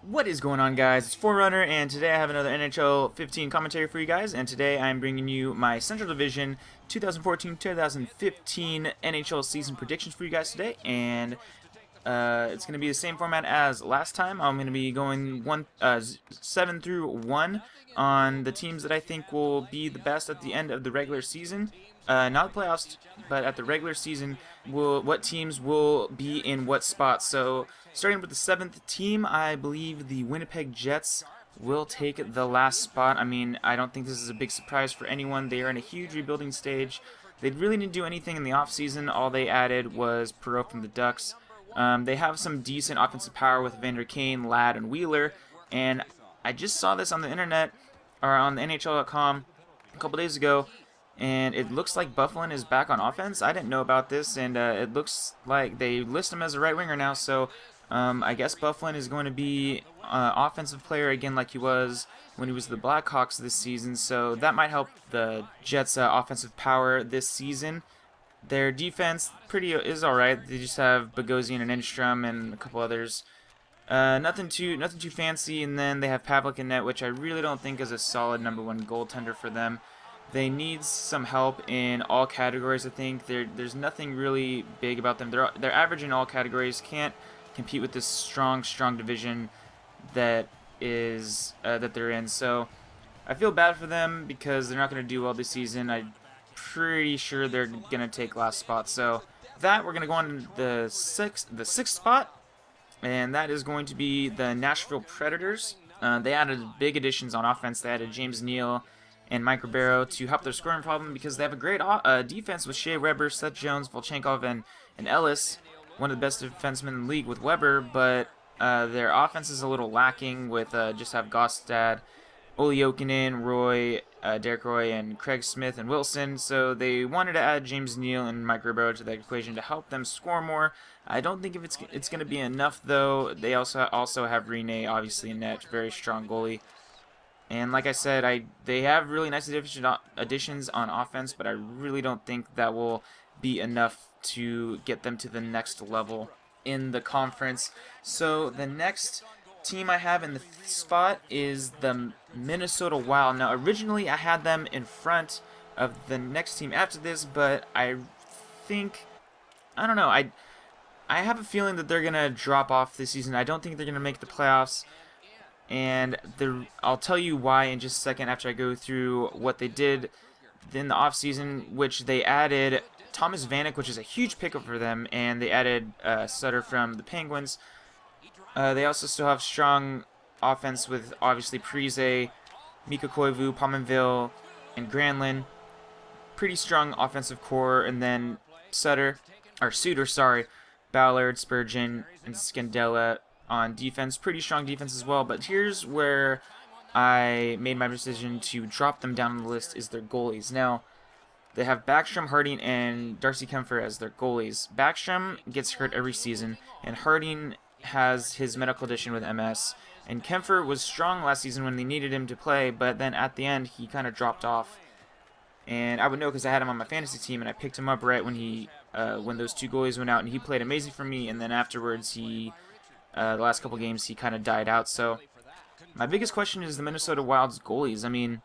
What is going on, guys? It's Forerunner, and today I have another NHL 15 commentary for you guys, and today I'm bringing you my Central Division 2014-2015 NHL season predictions for you guys today, and it's going to be the same format as last time. I'm going to be going 7 through 1 on the teams that I think will be the best at the end of the regular season. Not the playoffs, but at the regular season, what teams will be in what spots. So, starting with the 7th team, I believe the Winnipeg Jets will take the last spot. I mean, I don't think this is a big surprise for anyone. They are in a huge rebuilding stage. They really didn't do anything in the offseason. All they added was Perreault from the Ducks. They have some decent offensive power with Vander Kane, Ladd, and Wheeler. And I just saw this on the internet, or on the NHL.com a couple days ago, and it looks like Bufflin is back on offense. I didn't know about this, and it looks like they list him as a right winger now, so I guess Bufflin is going to be offensive player again like he was when he was the Blackhawks this season, so that might help the Jets' offensive power this season. Their defense is alright. They just have Bogosian and Enstrom and a couple others. Nothing too fancy, and then they have Pavlik in net, which I really don't think is a solid #1 goaltender for them. They need some help in all categories. I think there's nothing really big about them. They're average in all categories. Can't compete with this strong division that they're in. So I feel bad for them because they're not going to do well this season. I'm pretty sure they're going to take last spot. So we're going to go on the sixth spot, and that is going to be the Nashville Predators. They added big additions on offense. They added James Neal and Mike Ribeiro to help their scoring problem because they have a great defense with Shea Weber, Seth Jones, Volchenkov, and Ellis, one of the best defensemen in the league with Weber, but their offense is a little lacking with just have Gostad, Olli Jokinen, Roy, Derek Roy, and Craig Smith and Wilson, so they wanted to add James Neal and Mike Ribeiro to that equation to help them score more. I don't think if it's going to be enough, though. They also have Rene, obviously, in net, very strong goalie. And like I said, they have really nice additions on offense, but I really don't think that will be enough to get them to the next level in the conference. So the next team I have in the spot is the Minnesota Wild. Now, originally I had them in front of the next team after this, but I don't know. I have a feeling that they're gonna drop off this season. I don't think they're gonna make the playoffs. And I'll tell you why in just a second after I go through what they did in the offseason, which they added Thomas Vanek, which is a huge pickup for them, and they added Sutter from the Penguins. They also still have strong offense with, obviously, Parise, Mika Koivu, Pominville, and Granlund. Pretty strong offensive core, and then Sutter, Ballard, Spurgeon, and Scandella on defense. Pretty strong defense as well, but here's where I made my decision to drop them down on the list is their goalies. Now, they have Backstrom, Harding, and Darcy Kempfer as their goalies. Backstrom gets hurt every season, and Harding has his medical condition with MS, and Kempfer was strong last season when they needed him to play, but then at the end, he kind of dropped off. And I would know because I had him on my fantasy team, and I picked him up right when when those two goalies went out, and he played amazing for me, and then afterwards, the last couple games, he kind of died out. So my biggest question is the Minnesota Wild's goalies. I mean,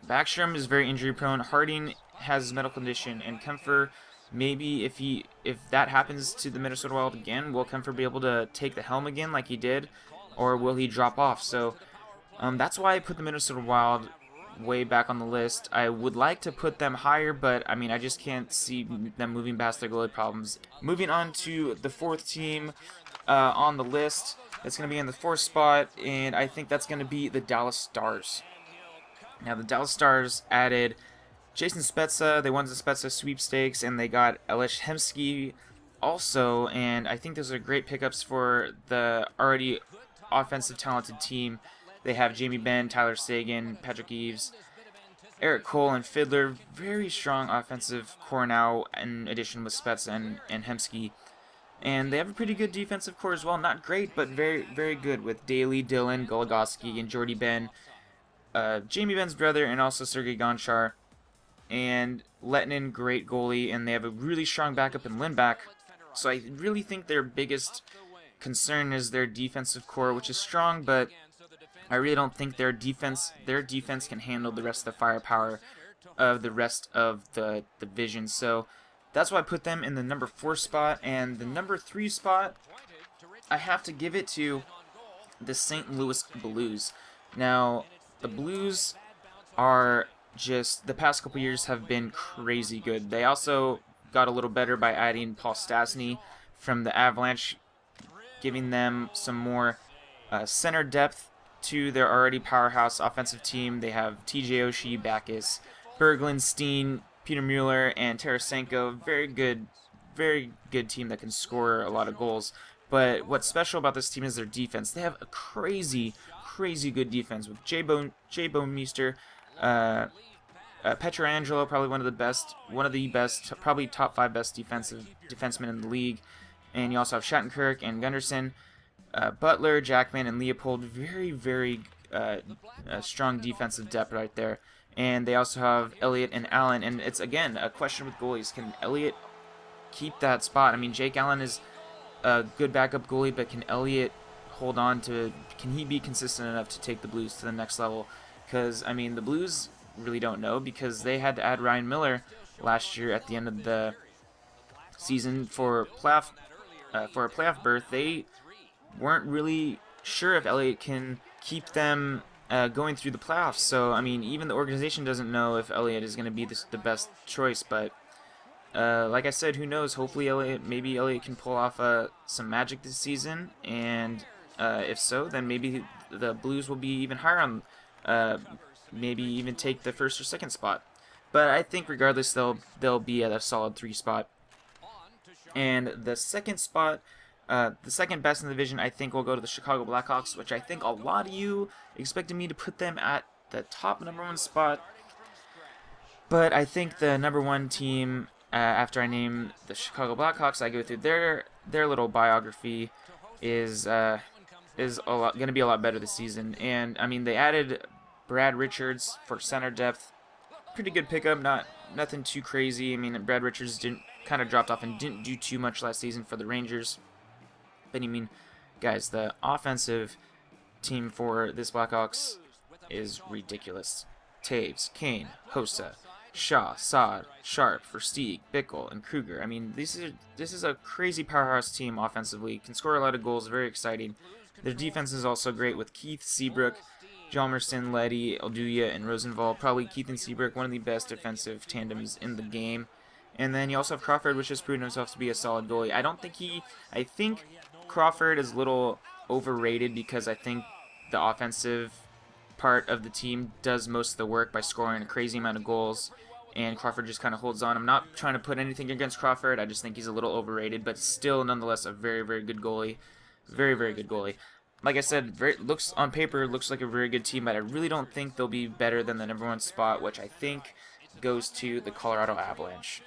Backstrom is very injury prone. Harding has medical condition, and Kempfer, maybe if that happens to the Minnesota Wild again, will Kempfer be able to take the helm again like he did, or will he drop off? So that's why I put the Minnesota Wild way back on the list. I would like to put them higher, but I mean, I just can't see them moving past their goalie problems. Moving on to the 4th team on the list, that's going to be in the 4th spot, and I think that's going to be the Dallas Stars. Now, the Dallas Stars added Jason Spezza. They won the Spezza sweepstakes, and they got Elish Hemsky also, and I think those are great pickups for the already offensive talented team. They have Jamie Benn, Tyler Seguin, Patrick Eves, Eric Cole, and Fiddler. Very strong offensive core now, in addition with Spezza and Hemsky. And they have a pretty good defensive core as well. Not great, but very, very good with Daly, Dylan, Goligoski, and Jordy Ben, Jamie Benn's brother, and also Sergei Gonchar. And Lettinen, great goalie, and they have a really strong backup in Lindback. So I really think their biggest concern is their defensive core, which is strong, but I really don't think their defense can handle the rest of the firepower of the rest of the division. So that's why I put them in the number 4 spot. And the number 3 spot, I have to give it to the St. Louis Blues. Now, the Blues are just, the past couple years have been crazy good. They also got a little better by adding Paul Stastny from the Avalanche, giving them some more center depth to their already powerhouse offensive team. They have TJ Oshie, Backus, Berglund, Steen, Peter Mueller, and Tarasenko. Very good team that can score a lot of goals. But what's special about this team is their defense. They have a crazy good defense with Jay Bouwmeester, Pietrangelo, probably one of the best, probably top 5 best defensemen in the league. And you also have Shattenkirk and Gunderson, Butler, Jackman, and Leopold. Very strong defensive depth right there. And they also have Elliott and Allen. And it's, again, a question with goalies. Can Elliott keep that spot? I mean, Jake Allen is a good backup goalie, but can Elliott hold on to, can he be consistent enough to take the Blues to the next level? Because, I mean, the Blues really don't know, because they had to add Ryan Miller last year at the end of the season for a playoff berth. They weren't really sure if Elliott can keep them going through the playoffs. So, I mean, even the organization doesn't know if Elliott is going to be the best choice. But like I said, who knows? Hopefully, maybe Elliott can pull off some magic this season. And if so, then maybe the Blues will be even higher on, maybe even take the 1st or 2nd spot. But I think regardless, they'll be at a solid 3 spot. And the 2nd spot, the 2nd best in the division, I think will go to the Chicago Blackhawks, which I think a lot of you expected me to put them at the top number 1 spot. But I think the number 1 team, after I name the Chicago Blackhawks, I go through their little biography, is going to be a lot better this season. And I mean, they added Brad Richards for center depth. Pretty good pickup, nothing too crazy. I mean, Brad Richards kind of dropped off and didn't do too much last season for the Rangers. But I mean, guys, the offensive team for this Blackhawks is ridiculous. Taves, Kane, Hossa, Shaw, Saad, Sharp, Versteeg, Bickle, and Kruger. I mean, this is a crazy powerhouse team offensively. Can score a lot of goals. Very exciting. Their defense is also great with Keith, Seabrook, Hjalmarsson, Leddy, Alduya, and Rosenvall. Probably Keith and Seabrook, one of the best defensive tandems in the game. And then you also have Crawford, which has proven himself to be a solid goalie. I think Crawford is a little overrated, because I think the offensive part of the team does most of the work by scoring a crazy amount of goals, and Crawford just kind of holds on. I'm not trying to put anything against Crawford. I just think he's a little overrated, but still, nonetheless, a very good goalie. Very good goalie. Like I said, on paper, looks like a very good team, but I really don't think they'll be better than the number 1 spot, which I think goes to the Colorado Avalanche.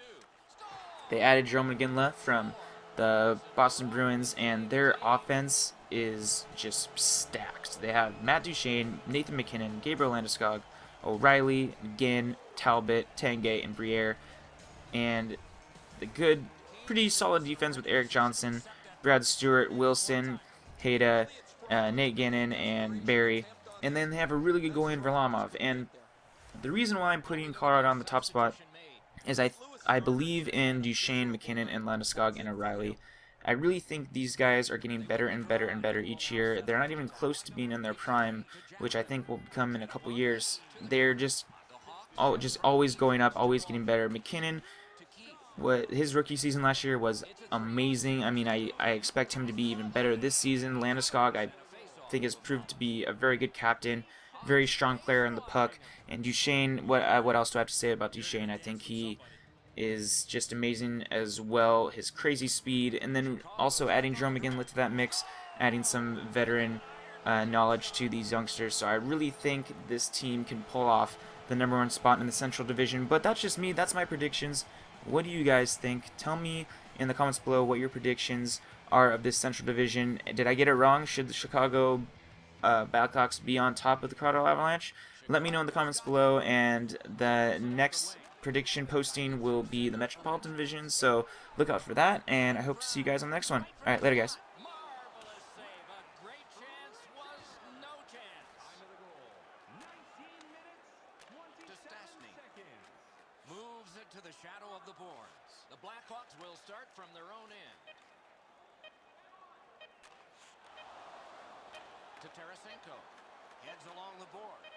They added Jarome Iginla from the Boston Bruins, and their offense is just stacked. They have Matt Duchene, Nathan MacKinnon, Gabriel Landeskog, O'Reilly, Ginn, Talbot, Tanguay, and Briere. And the pretty solid defense with Eric Johnson, Brad Stewart, Wilson, Hayda, Nate Gannon, and Barry. And then they have a really good goalie in Varlamov. And the reason why I'm putting Colorado on the top spot is I believe in Duchene, McKinnon, and Landeskog, and O'Reilly. I really think these guys are getting better and better each year. They're not even close to being in their prime, which I think will become in a couple years. They're just always going up, always getting better. McKinnon, his rookie season last year was amazing. I mean, I expect him to be even better this season. Landeskog, I think, has proved to be a very good captain, very strong player on the puck. And Duchene, what else do I have to say about Duchene? I think he is just amazing as well. His crazy speed, and then also adding Jarome Iginla to that mix, adding some veteran knowledge to these youngsters. So I really think this team can pull off the number 1 spot in the Central Division. But that's just me. That's my predictions. What do you guys think? Tell me in the comments below what your predictions are of this Central Division. Did I get it wrong? Should the Chicago Blackhawks be on top of the Colorado Avalanche? Let me know in the comments below, and the next prediction posting will be the Metropolitan Division, so look out for that, and I hope to see you guys on the next one. Alright, later guys. into the shadow of the boards. The Blackhawks will start from their own end. To Tarasenko. Heads along the boards.